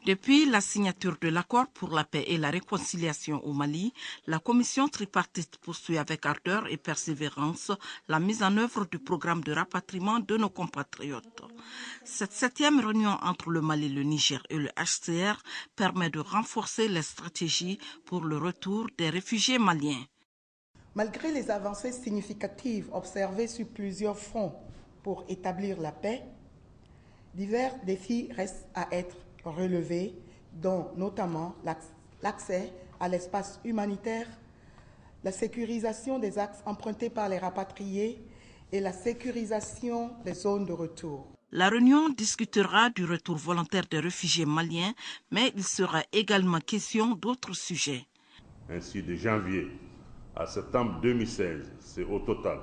Depuis la signature de l'accord pour la paix et la réconciliation au Mali, la commission tripartite poursuit avec ardeur et persévérance la mise en œuvre du programme de rapatriement de nos compatriotes. Cette 7e réunion entre le Mali, le Niger et le HCR permet de renforcer les stratégies pour le retour des réfugiés maliens. Malgré les avancées significatives observées sur plusieurs fronts pour établir la paix, divers défis restent à être relevés, dont notamment l'accès à l'espace humanitaire, la sécurisation des axes empruntés par les rapatriés et la sécurisation des zones de retour. La réunion discutera du retour volontaire des réfugiés maliens, mais il sera également question d'autres sujets. Ainsi, de janvier à septembre 2016, c'est au total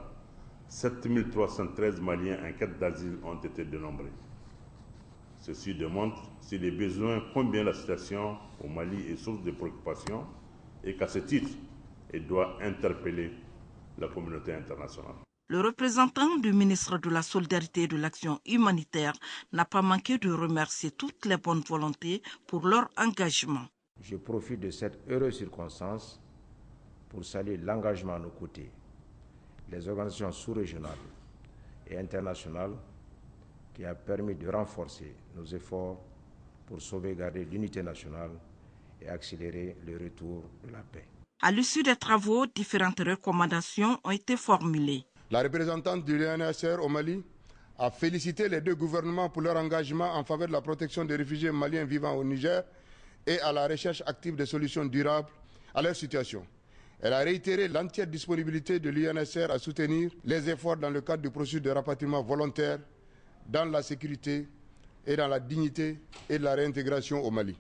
7313 Maliens en quête d'asile ont été dénombrés. Ceci démontre, si les besoins, combien la situation au Mali est source de préoccupation et qu'à ce titre, elle doit interpeller la communauté internationale. Le représentant du ministre de la Solidarité et de l'Action humanitaire n'a pas manqué de remercier toutes les bonnes volontés pour leur engagement. Je profite de cette heureuse circonstance pour saluer l'engagement à nos côtés, les organisations sous-régionales et internationales qui a permis de renforcer nos efforts pour sauvegarder l'unité nationale et accélérer le retour de la paix. À l'issue des travaux, différentes recommandations ont été formulées. La représentante du UNHCR au Mali a félicité les deux gouvernements pour leur engagement en faveur de la protection des réfugiés maliens vivant au Niger et à la recherche active de solutions durables à leur situation. Elle a réitéré l'entière disponibilité de l'UNHCR à soutenir les efforts dans le cadre du processus de rapatriement volontaire dans la sécurité et dans la dignité et de la réintégration au Mali.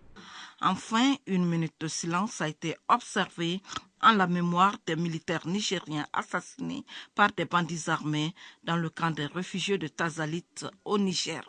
Enfin, une minute de silence a été observée en la mémoire des militaires nigériens assassinés par des bandits armés dans le camp des réfugiés de Tazalit au Niger.